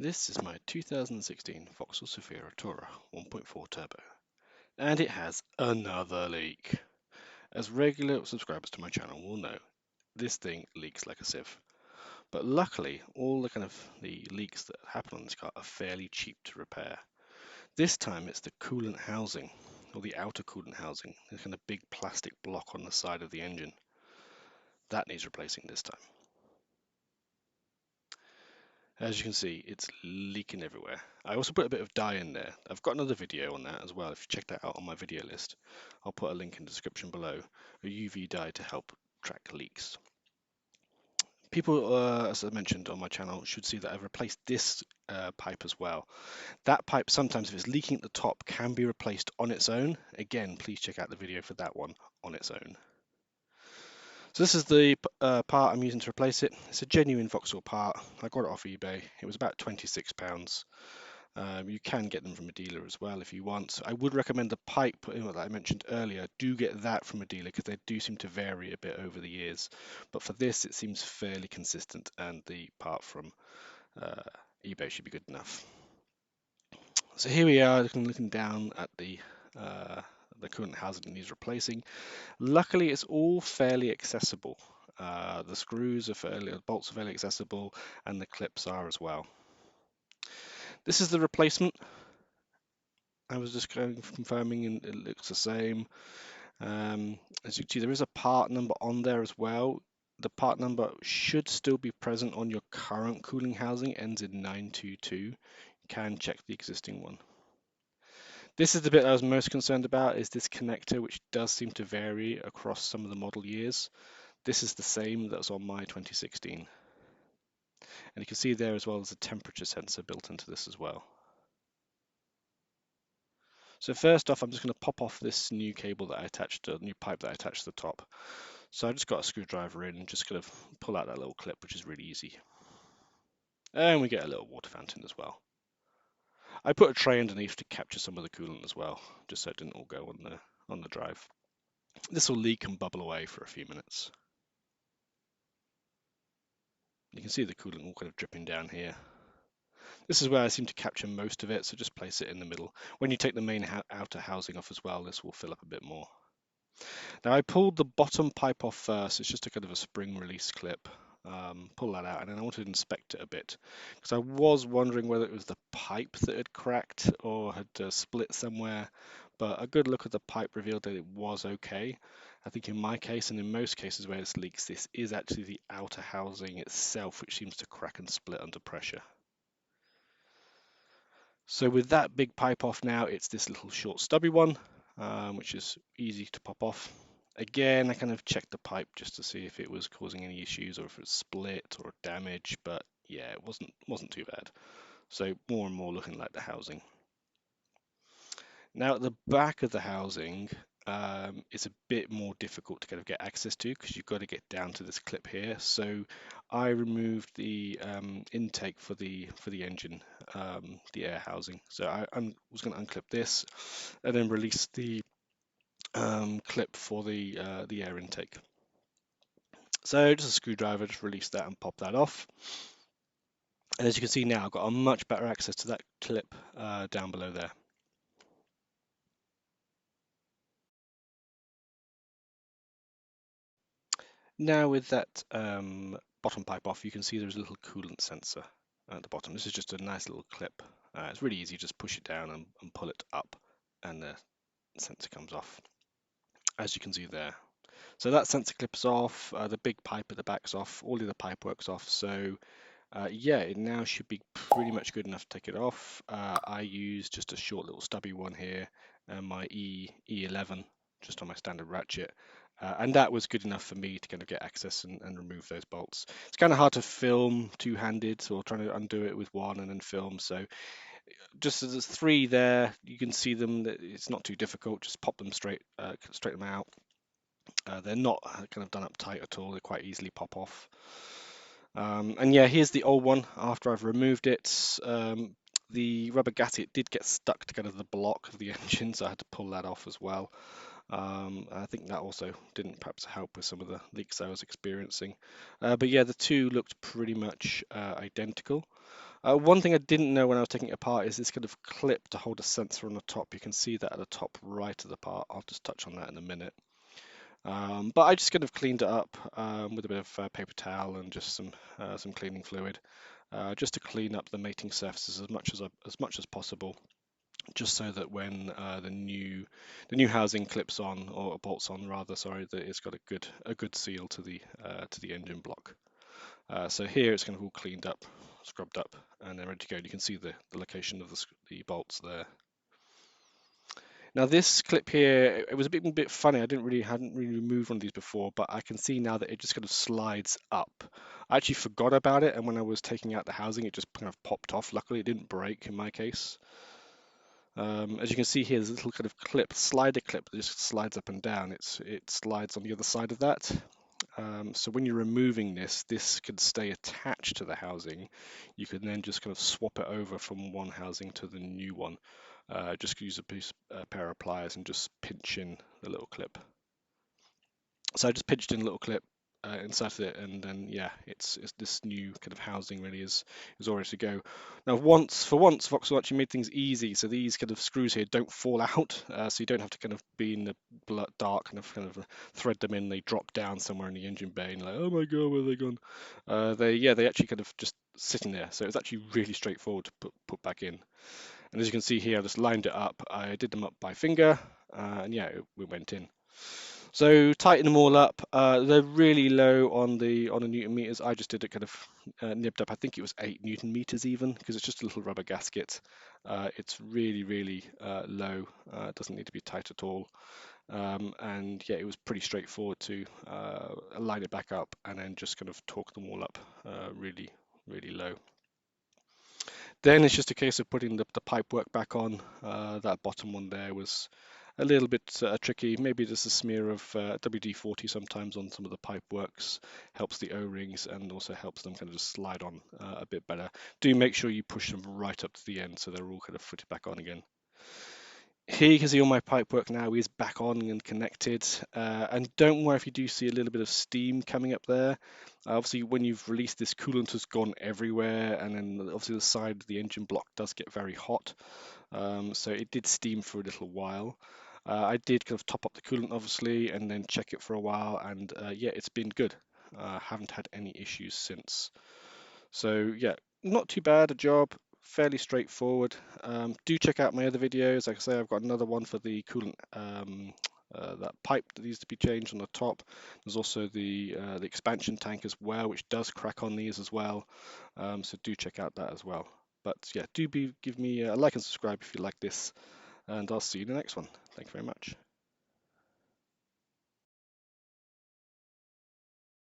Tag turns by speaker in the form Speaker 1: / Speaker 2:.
Speaker 1: This is my 2016 Vauxhall Zafira Tourer 1.4 Turbo, and it has another leak. As regular subscribers to my channel will know, this thing leaks like a sieve. But luckily, all the leaks that happen on this car are fairly cheap to repair. This time it's the coolant housing, or the outer coolant housing, the kind of big plastic block on the side of the engine. That needs replacing this time. As you can see, it's leaking everywhere. I also put a bit of dye in there. I've got another video on that as well. If you check that out on my video list, I'll put a link in the description below. A UV dye to help track leaks. People, as I mentioned on my channel, should see that I've replaced this pipe as well. That pipe, sometimes if it's leaking at the top, can be replaced on its own. Again, please check out the video for that one on its own. So this is the part I'm using to replace it. It's a genuine Vauxhall part. I got it off eBay. It was about £26. You can get them from a dealer as well if you want. I would recommend the pipe that I mentioned earlier. Do get that from a dealer because they do seem to vary a bit over the years. But for this, it seems fairly consistent, and the part from eBay should be good enough. So here we are looking down at the coolant housing that needs replacing. Luckily, it's all fairly accessible. The screws are the bolts are fairly accessible, and the clips are as well. This is the replacement. I was just confirming, and it looks the same. As you can see, there is a part number on there as well. The part number should still be present on your current cooling housing, ends in 922. You can check the existing one. This is the bit I was most concerned about, is this connector, which does seem to vary across some of the model years. This is the same that was on my 2016. And you can see there as well as a temperature sensor built into this as well. So first off, I'm just going to pop off this new cable that I attached, a new pipe that I attached to the top. So I just got a screwdriver in and just kind of pull out that little clip, which is really easy. And we get a little water fountain as well. I put a tray underneath to capture some of the coolant as well, just so it didn't all go on the drive. This will leak and bubble away for a few minutes. You can see the coolant all kind of dripping down here. This is where I seem to capture most of it, so just place it in the middle. When you take the main outer housing off as well, this will fill up a bit more. Now I pulled the bottom pipe off first. It's just a kind of a spring release clip. Pull that out, and then I wanted to inspect it a bit because I was wondering whether it was the pipe that had cracked or had split somewhere, but a good look at the pipe revealed that it was okay. I think in my case, and in most cases where this leaks, this is actually the outer housing itself which seems to crack and split under pressure. So with that big pipe off now, it's this little short stubby one, which is easy to pop off. Again, I kind of checked the pipe just to see if it was causing any issues or if it's split or damage, but yeah, it wasn't too bad. So more and more looking like the housing. Now at the back of the housing, it's a bit more difficult to kind of get access to because you've got to get down to this clip here. So I removed the intake for the engine, the air housing. So I was going to unclip this and then release the clip for the air intake. So just a screwdriver, just release that and pop that off. And as you can see now, I've got a much better access to that clip down below there. Now with that bottom pipe off, you can see there's a little coolant sensor at the bottom. This is just a nice little clip. It's really easy, just push it down and pull it up and the sensor comes off, as you can see there. So that sensor clips off, the big pipe at the back's off, all of the pipe work's off. So yeah, it now should be pretty much good enough to take it off. I use just a short little stubby one here, and my E11 just on my standard ratchet. And that was good enough for me to kind of get access and remove those bolts. It's kind of hard to film two-handed, or trying to undo it with one and then film. So just as there's three there, you can see them. It's not too difficult. Just pop them straight them out. They're not kind of done up tight at all. They quite easily pop off. And yeah, here's the old one after I've removed it. The rubber gasket did get stuck to kind of the block of the engine, so I had to pull that off as well. I think that also didn't perhaps help with some of the leaks I was experiencing. But yeah, the two looked pretty much identical. One thing I didn't know when I was taking it apart is this kind of clip to hold a sensor on the top. You can see that at the top right of the part. I'll just touch on that in a minute. But I just kind of cleaned it up with a bit of paper towel and just some cleaning fluid, just to clean up the mating surfaces as much as possible, just so that when the new housing clips on, or bolts on rather, sorry, that it's got a good seal to the engine block. So here it's kind of all cleaned up, scrubbed up, and then ready to go. And you can see the location of the bolts there. Now this clip here, it was a bit funny. Hadn't really removed one of these before, but I can see now that it just kind of slides up. I actually forgot about it, and when I was taking out the housing, it just kind of popped off. Luckily, it didn't break in my case. As you can see here, there's a little kind of slider clip that just slides up and down. It slides on the other side of that. So when you're removing this could stay attached to the housing. You can then just kind of swap it over from one housing to the new one. Just use a pair of pliers and just pinch in the little clip. So I just pinched in a little clip, inserted it, and then yeah, it's this new kind of housing really is all ready to go. Now for once, Vauxhall actually made things easy. So these kind of screws here don't fall out, so you don't have to kind of be in the dark and kind of thread them in. They drop down somewhere in the engine bay, and like, oh my god, where are they gone? They actually kind of just sitting there. So it's actually really straightforward to put back in. And as you can see here, I just lined it up. I did them up by finger, and yeah, we went in. So tighten them all up. They're really low on the Newton meters. I just did it kind of nibbed up. I think it was 8 Newton meters even, because it's just a little rubber gasket. It's really low. It doesn't need to be tight at all. And yeah, it was pretty straightforward to line it back up and then just kind of torque them all up really low. Then it's just a case of putting the pipe work back on. That bottom one there was a little bit tricky. Maybe just a smear of WD-40 sometimes on some of the pipe works helps the O-rings and also helps them kind of just slide on a bit better. Do make sure you push them right up to the end so they're all kind of fitted back on again. Here you can see all my pipework now is back on and connected, and don't worry if you do see a little bit of steam coming up there. Obviously when you've released this, coolant has gone everywhere, and then obviously the side of the engine block does get very hot, so it did steam for a little while. I did kind of top up the coolant obviously and then check it for a while, and yeah, it's been good. Haven't had any issues since. So yeah, not too bad a job, fairly straightforward. Do check out my other videos. Like I say, I've got another one for the coolant, that pipe that needs to be changed on the top. There's also the expansion tank as well, which does crack on these as well. So do check out that as well. But yeah, give me a like and subscribe if you like this, and I'll see you in the next one. Thank you very much.